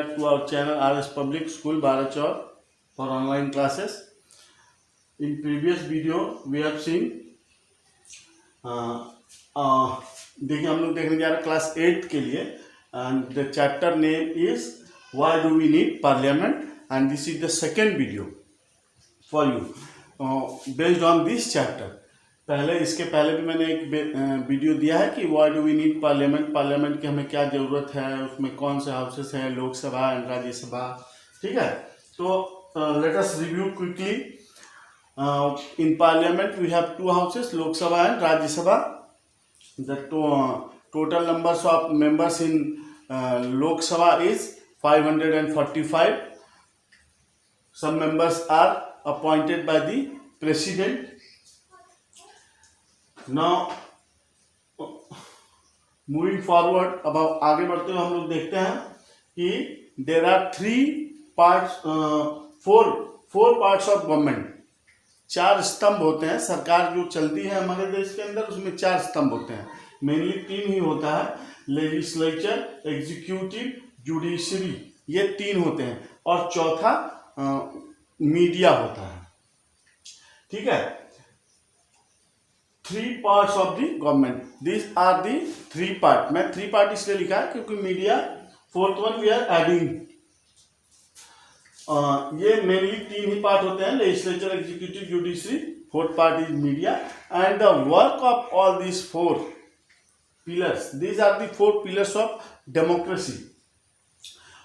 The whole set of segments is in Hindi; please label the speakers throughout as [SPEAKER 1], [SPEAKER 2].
[SPEAKER 1] back to our channel RS Public School Barachor for online classes. In previous video we have seen देखिए हम लोग देखने जा रहे हैं क्लास 8 के लिए and the chapter name is why do we need parliament and this is the second video for you based on this chapter. इसके पहले भी मैंने एक वीडियो दिया है कि why do we need parliament, parliament की हमें क्या ज़रूरत है, उसमें कौन से हाउसेस हैं, लोकसभा एंड राज्यसभा. ठीक है, तो let us review quickly. In parliament we have 2 houses, Lok Sabha and Rajya Sabha. The total numbers of members in Lok Sabha is 545. Some members are appointed by the president. Now moving forward, अब आगे बढ़ते हुए हम लोग देखते हैं कि there are 4 parts of government. 4 स्तंभ होते हैं. सरकार जो चलती है हमारे देश के अंदर उसमें 4 स्तंभ होते हैं. मेनली 3 ही होता है, लेजिस्लेचर, एग्जीक्यूटिव, जुडिशरी, ये 3 होते हैं और चौथा मीडिया होता है. ठीक है, 3 parts of the government. These are the 3 part. मैं 3 part इसलिए लिखा है क्योंकि media 4th one we are adding. ये मेनली 3 ही पार्ट होते हैं, legislature, executive, judiciary. 4th part is media and the work of all these 4 pillars. These are the 4 pillars of democracy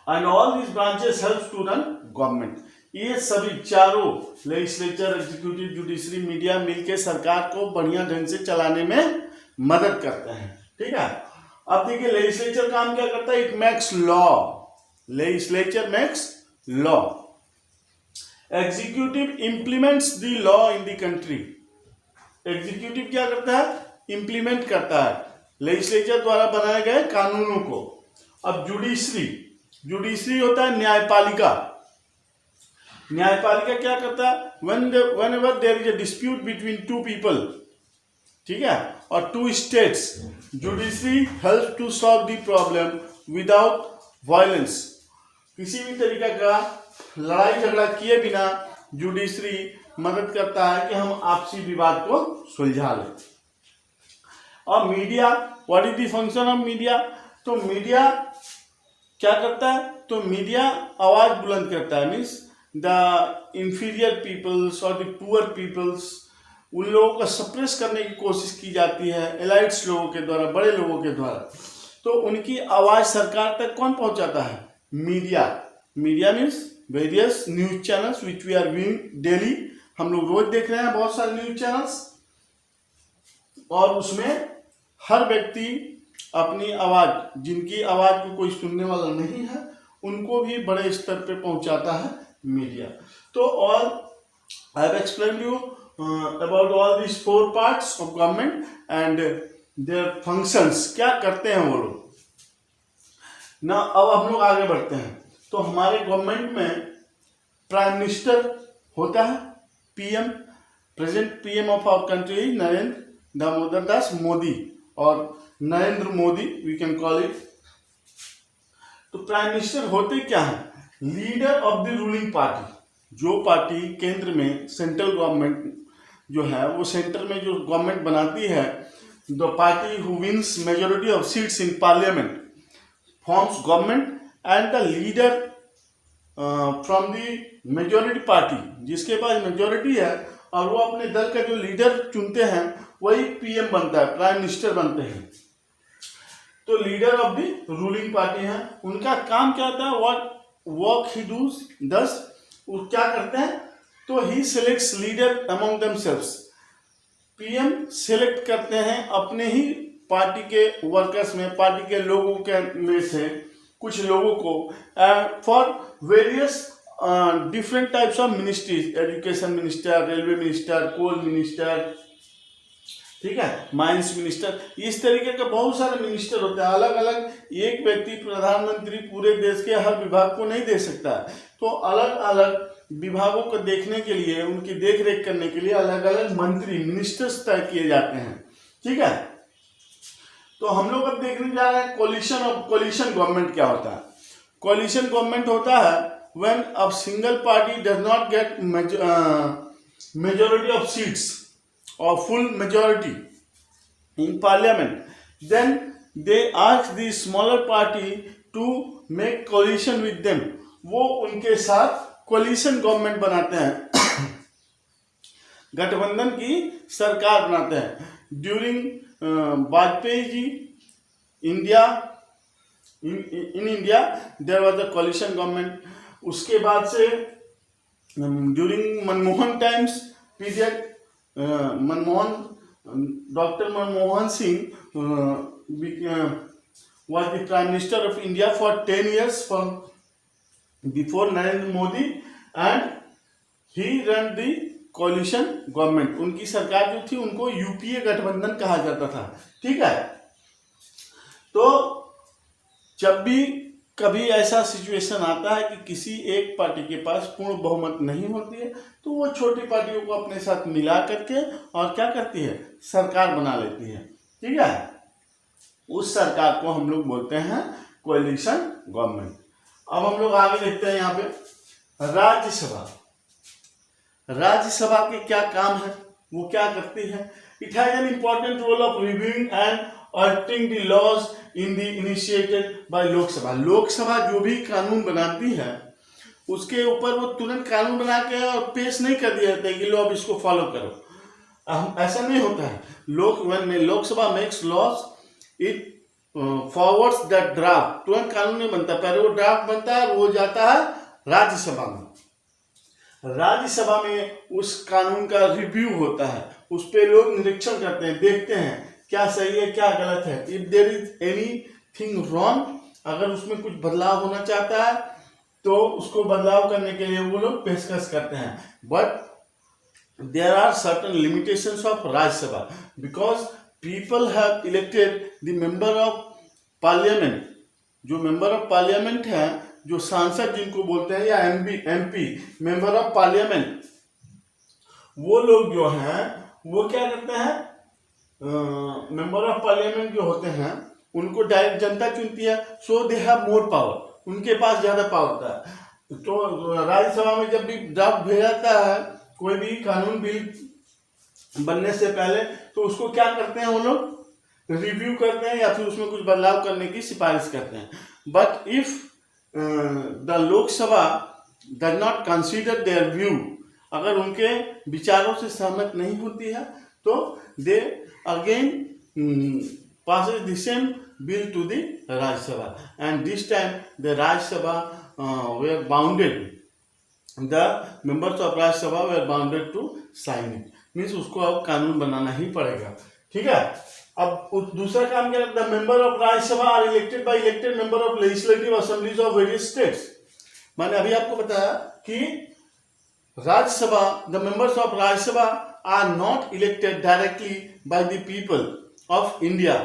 [SPEAKER 1] and all these branches helps to run government. ये सभी चारों लेजिस्लेचर, एग्जीक्यूटिव, जुडिशरी, मीडिया मिलके सरकार को बढ़िया ढंग से चलाने में मदद करते हैं. ठीक है, अब देखिए लेजिस्लेचर काम क्या करता है, it makes law. Legislature makes law. Executive implements the law in the country. Executive क्या करता है, इंप्लीमेंट करता है लेजिस्लेचर द्वारा बनाए गए कानूनों को. अब जुडिशरी होता है न्यायपालिका. न्यायपालिका क्या करता है, whenever there is a dispute between 2 people, ठीक है, और 2 states, judiciary helps to solve the problem without violence. किसी भी तरीके का लड़ाई झगड़ा किए बिना जुडिशरी मदद करता है कि हम आपसी विवाद को सुलझा लें. और media, what is the function of media. तो मीडिया क्या करता है, तो मीडिया आवाज बुलंद करता है. मीन्स द इंफीरियर पीपल्स और द पुअर पीपल्स, उन लोगों को सप्रेस करने की कोशिश की जाती है एलाइट्स लोगों के द्वारा, बड़े लोगों के द्वारा. तो उनकी आवाज़ सरकार तक कौन पहुंचाता है, media. Media means various news channels which we are viewing daily. हम लोग रोज देख रहे हैं बहुत सारे न्यूज चैनल्स और उसमें हर व्यक्ति अपनी आवाज़, जिनकी आवाज़ को कोई सुनने वाला नहीं है, उनको भी बड़े स्तर पे पहुंचाता है मीडिया. तो all I have explained you about all this 4 parts of government and their functions. क्या करते हैं वो लोग ना. अब हम लोग आगे बढ़ते हैं. तो हमारे गवर्नमेंट में प्राइम मिनिस्टर होता है, PM. Present PM of our country Narendra Damodardas Modi और Narendra Modi we can call it. तो प्राइम मिनिस्टर होते क्या है, leader of the ruling party. जो पार्टी केंद्र में, सेंट्रल गवर्नमेंट जो है, वो सेंटर में जो गवर्नमेंट बनाती है, the party who wins majority of seats in parliament forms government and the leader from the majority party. जिसके पास मेजॉरिटी है और वो अपने दल का जो लीडर चुनते हैं वही पीएम बनता है, प्राइम मिनिस्टर बनते हैं. तो leader of the ruling party है. उनका काम क्या होता है, व्हाट वर्क ही डूज दस, वो क्या करते हैं, तो he selects leader among themselves. PM select करते हैं अपने ही पार्टी के वर्कर्स में, पार्टी के लोगों के में से कुछ लोगों को for various different types of ministries. Education minister, railway minister, coal minister, ठीक है, माइंस मिनिस्टर. इस तरीके के बहुत सारे मिनिस्टर होते हैं अलग अलग. एक व्यक्ति प्रधानमंत्री पूरे देश के हर विभाग को नहीं दे सकता है. तो अलग अलग विभागों को देखने के लिए, उनकी देख रेख करने के लिए अलग अलग मंत्री, मिनिस्टर्स तय किए जाते हैं. ठीक है, तो हम लोग अब देखने जा रहे हैं कोलिशन गवर्नमेंट क्या होता है. कोलिशन गवर्नमेंट होता है when a single party does not gate majority of seats or full majority in parliament, then they ask the smaller party to make coalition with them. वो उनके साथ coalition गवर्नमेंट बनाते हैं, गठबंधन की सरकार बनाते हैं। During Vajpayee ji India in India there was a coalition government. उसके बाद से during Manmohan times period, doctor Manmohan Singh was the Prime Minister of India for 10 years from before Narendra Modi, and he ran the coalition government. उनकी सरकार जो थी उनको यूपीए गठबंधन कहा जाता था। ठीक है, तो जब भी कभी ऐसा सिचुएशन आता है कि किसी एक पार्टी के पास पूर्ण बहुमत नहीं होती है, तो वो छोटी पार्टियों को अपने साथ मिला करके और क्या करती है, सरकार बना लेती है। ठीक है, उस सरकार को हम लोग बोलते हैं कोएलिशन गवर्नमेंट। अब हम लोग आगे देखते हैं यहाँ पे राज्यसभा। राज्यसभा के क्या काम है, वो क्या करती है? It has an important role of reviewing and auditing the laws in the initiated by Lok Sabha. Lok Sabha जो भी कानून बनाती है उसके ऊपर वो तुरंत कानून बना के और पेश नहीं कर दिया जाता है कि लो अब इसको फॉलो करो। ऐसा नहीं होता है। Lok Sabha makes laws it forwards that draft. तुरंत कानून नहीं बनता, पहले वो ड्राफ्ट बनता है, वो जाता है राज्यसभा में। राज्यसभा में उस कानून का रिव्यू होता है, उस पे लोग निरीक्षण करते हैं, देखते हैं क्या सही है क्या गलत है। If there is anything wrong, अगर उसमें कुछ बदलाव होना चाहता है तो उसको बदलाव करने के लिए वो लोग पेशकश करते हैं। But there are certain limitations of Rajya Sabha because people have elected the member of parliament. जो मेंबर ऑफ पार्लियामेंट है, जो सांसद जिनको बोलते हैं, या एमपी मेंबर ऑफ पार्लियामेंट, वो लोग जो हैं वो क्या करते हैं, मेंबर ऑफ पार्लियामेंट जो होते हैं उनको डायरेक्ट जनता चुनती है। सो दे हैव मोर पावर, उनके पास ज्यादा पावर होता है। तो राज्यसभा में जब भी ड्राफ्ट भेजा जाता है कोई भी कानून बिल बनने से पहले, तो उसको क्या करते हैं, वो लोग रिव्यू करते हैं या फिर उसमें कुछ बदलाव करने की सिफारिश करते हैं। But if the Lok Sabha does not consider there view, अगर उनके विचारों से सहमत नहीं होती है तो they again passes the same bill to the Rajya Sabha, and this time the Rajya Sabha were bounded, the members of Rajya Sabha were bounded to sign it, means उसको अब कानून बनाना ही पड़ेगा। ठीक है, अब दूसरा काम क्या लगता है, member of Rajya Sabha are elected by elected member of legislative assemblies of various states. मैंने अभी आपको बताया कि Rajya Sabha, the members of Rajya Sabha are not elected directly by the people of India,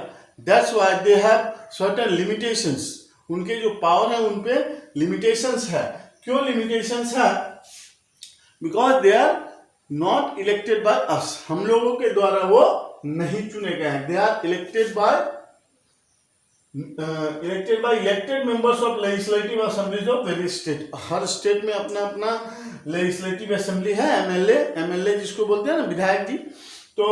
[SPEAKER 1] that's why they have certain limitations. उनके जो पावर है उन पे लिमिटेशंस है। क्यों लिमिटेशंस है? Because they are not elected by us, हम लोगों के द्वारा वो नहीं चुने गए हैं। They are elected by elected members of legislative assemblies of various state. हर स्टेट में अपना अपना लेजिस्लेटिव असेंबली है, एमएलए जिसको बोलते हैं ना, विधायक जी। तो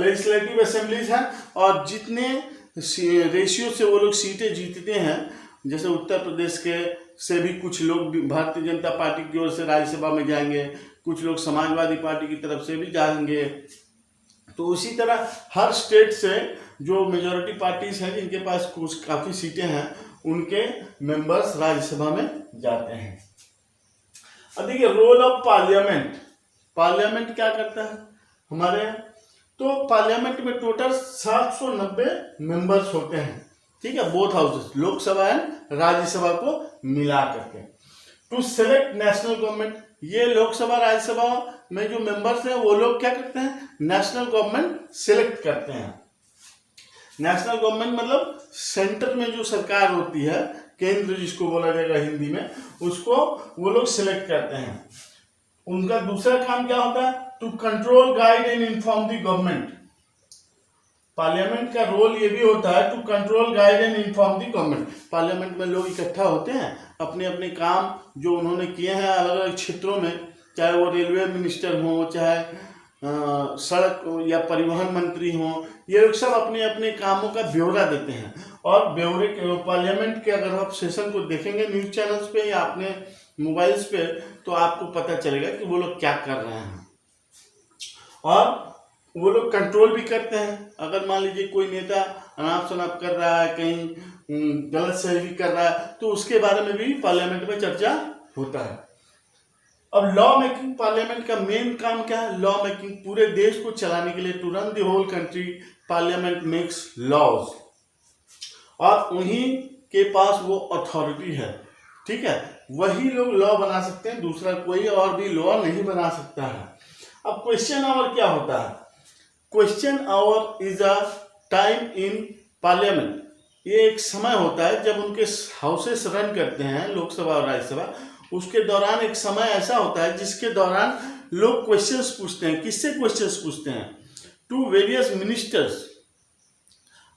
[SPEAKER 1] लेजिस्लेटिव असेंबलीज हैं, और जितने रेशियो से वो लोग सीटें जीतते हैं, जैसे उत्तर प्रदेश के से भी कुछ लोग भारतीय जनता पार्टी की ओर से राज्यसभा में जाएंगे, कुछ लोग समाजवादी पार्टी की तरफ से भी जाएंगे। तो उसी तरह हर स्टेट से जो मेजॉरिटी पार्टीज हैं जिनके पास कुछ काफ़ी सीटें हैं, उनके मेंबर्स राज्यसभा में जाते हैं। अब देखिए रोल ऑफ पार्लियामेंट। पार्लियामेंट क्या करता है हमारे यहाँ? तो पार्लियामेंट में टोटल 790 मेंबर्स होते हैं। ठीक है, both houses, Lok Sabha and Rajya Sabha को मिला करके। टू सेलेक्ट नेशनल गवर्नमेंट, ये लोकसभा राज्यसभा में जो मेंबर्स हैं वो लोग क्या करते हैं, नेशनल गवर्नमेंट सिलेक्ट करते हैं। नेशनल गवर्नमेंट मतलब सेंटर में जो सरकार होती है, केंद्र जिसको बोला जाएगा हिंदी में, उसको वो लोग सिलेक्ट करते हैं। उनका दूसरा काम क्या होता है? To control, guide and inform the government. Parliament का रोल ये भी होता है to control, guide and inform the government. Parliament में लोग इकट्ठा होते हैं, अपने अपने काम जो उन्होंने किए हैं अलग अलग क्षेत्रों में, चाहे वो रेलवे मिनिस्टर हो, चाहे सड़क या परिवहन मंत्री हो, ये लोग सब अपने अपने कामों का ब्यौरा देते हैं। और ब्यौरे के पार्लियामेंट के अगर आप सेशन को देखेंगे न्यूज़ चैनल्स पे या अपने मोबाइल्स पे, तो आपको पता चलेगा कि वो लोग क्या कर रहे हैं। और वो लोग कंट्रोल भी करते हैं। अगर मान लीजिए कोई नेता अनाप शनाप कर रहा है, कहीं गलत सही भी कर रहा है, तो उसके बारे में भी पार्लियामेंट में चर्चा होता है। अब लॉ मेकिंग, पार्लियामेंट का मेन काम क्या है? Law making. पूरे देश को चलाने के लिए, to run the whole country, parliament makes laws, और उन्हीं के पास वो अथॉरिटी है, ठीक है। वही लोग लॉ बना सकते हैं, दूसरा कोई और भी लॉ नहीं बना सकता है। अब क्वेश्चन आवर क्या होता है? Question our is a time in parliament. ये एक समय होता है जब उनके हाउसेस रन करते हैं, लोकसभा और राज्यसभा, उसके दौरान एक समय ऐसा होता है जिसके दौरान लोग क्वेश्चंस पूछते हैं। किससे क्वेश्चंस पूछते हैं? To various ministers.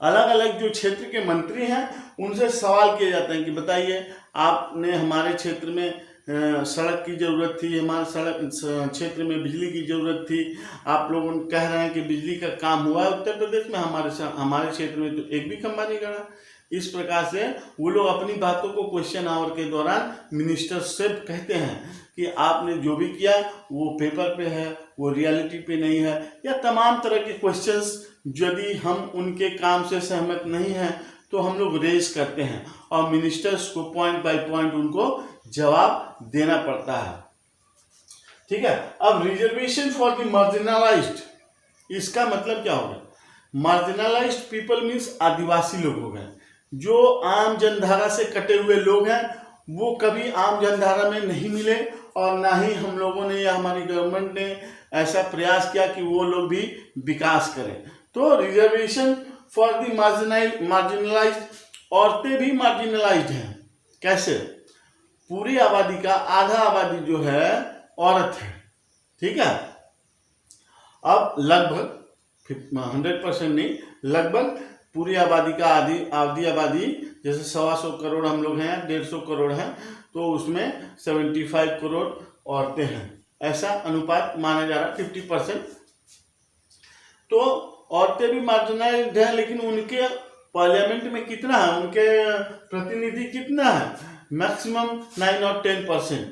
[SPEAKER 1] अलग अलग जो क्षेत्र के मंत्री हैं उनसे सवाल किए जाते हैं कि बताइए, आपने हमारे क्षेत्र में सड़क की ज़रूरत थी, हमारे सड़क क्षेत्र में बिजली की ज़रूरत थी, आप लोग कह रहे हैं कि बिजली का काम हुआ है उत्तर प्रदेश में, हमारे क्षेत्र में तो एक भी खंभा नहीं गड़ा। इस प्रकार से वो लोग अपनी बातों को क्वेश्चन आवर के दौरान मिनिस्टर से कहते हैं कि आपने जो भी किया वो पेपर पे है, वो रियलिटी पे नहीं है, या तमाम तरह के क्वेश्चंस यदि हम उनके काम से सहमत नहीं हैं तो हम लोग रेज करते हैं, और मिनिस्टर्स को पॉइंट बाय पॉइंट उनको जवाब देना पड़ता है, ठीक है। अब रिजर्वेशन फॉर द मार्जिनलाइज्ड, इसका मतलब क्या होगा? मार्जिनलाइज्ड पीपल मीन्स आदिवासी लोग हो गए, जो आम जनधारा से कटे हुए लोग हैं, वो कभी आम जनधारा में नहीं मिले, और ना ही हम लोगों ने या हमारी गवर्नमेंट ने ऐसा प्रयास किया कि वो लोग भी विकास करें। तो रिजर्वेशन फॉर द मार्जिनलाइज्ड, औरतें भी मार्जिनलाइज्ड हैं। कैसे? पूरी आबादी का आधा आबादी जो है औरत है, ठीक है। अब लगभग 100% नहीं, लगभग पूरी आबादी का आधी आबादी, जैसे 125 करोड़ हम लोग हैं, 150 करोड़ हैं, तो उसमें 75 करोड़ औरतें हैं, ऐसा अनुपात माना जा रहा है 50%। तो औरतें भी मार्जिनाइज्ड हैं, लेकिन उनके पार्लियामेंट में कितना है, उनके प्रतिनिधि कितना है? मैक्सिमम 9 और 10%,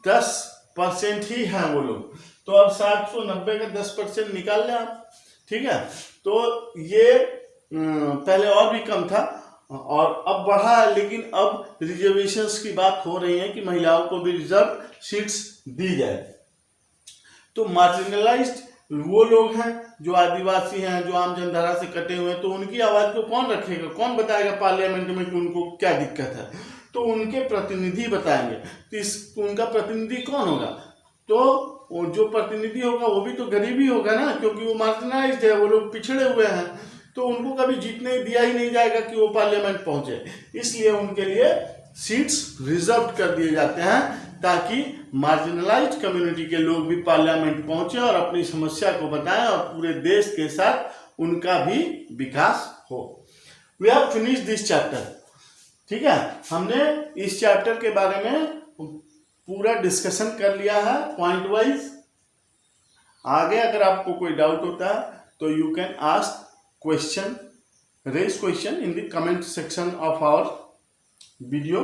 [SPEAKER 1] 10% ही है वो लोग। तो अब 790 का 10% निकाल लें आप, ठीक है। तो ये पहले और भी कम था और अब बढ़ा है, लेकिन अब रिजर्वेशंस की बात हो रही है कि महिलाओं को भी रिजर्व सीट्स दी जाए। तो मार्जिनलाइज्ड वो लोग हैं जो आदिवासी हैं, जो आम जनधारा से कटे हुए हैं, तो उनकी आवाज़ को कौन रखेगा, कौन बताएगा पार्लियामेंट में कि उनको क्या दिक्कत है? तो उनके प्रतिनिधि बताएंगे। तो उनका प्रतिनिधि कौन होगा? तो जो प्रतिनिधि होगा वो भी तो गरीब ही होगा ना, क्योंकि वो मार्जिनलाइज्ड है, वो लोग पिछड़े हुए हैं, तो उनको कभी जीतने दिया ही नहीं जाएगा कि वो पार्लियामेंट पहुंचे। इसलिए उनके लिए सीट्स रिजर्व कर दिए जाते हैं, ताकि मार्जिनलाइज्ड कम्युनिटी के लोग भी पार्लियामेंट पहुंचे और अपनी समस्या को बताएं, और पूरे देश के साथ उनका भी विकास हो। We have finish this chapter, ठीक है। हमने इस चैप्टर के बारे में पूरा डिस्कशन कर लिया है पॉइंट वाइज। आगे अगर आपको कोई डाउट होता है तो you can ask question, raise question in the comment section of our video.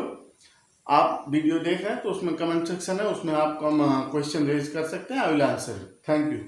[SPEAKER 1] आप वीडियो देख रहे हैं तो उसमें कमेंट सेक्शन है, उसमें आप क्वेश्चन रेज कर सकते हैं। I will answer. Thank you.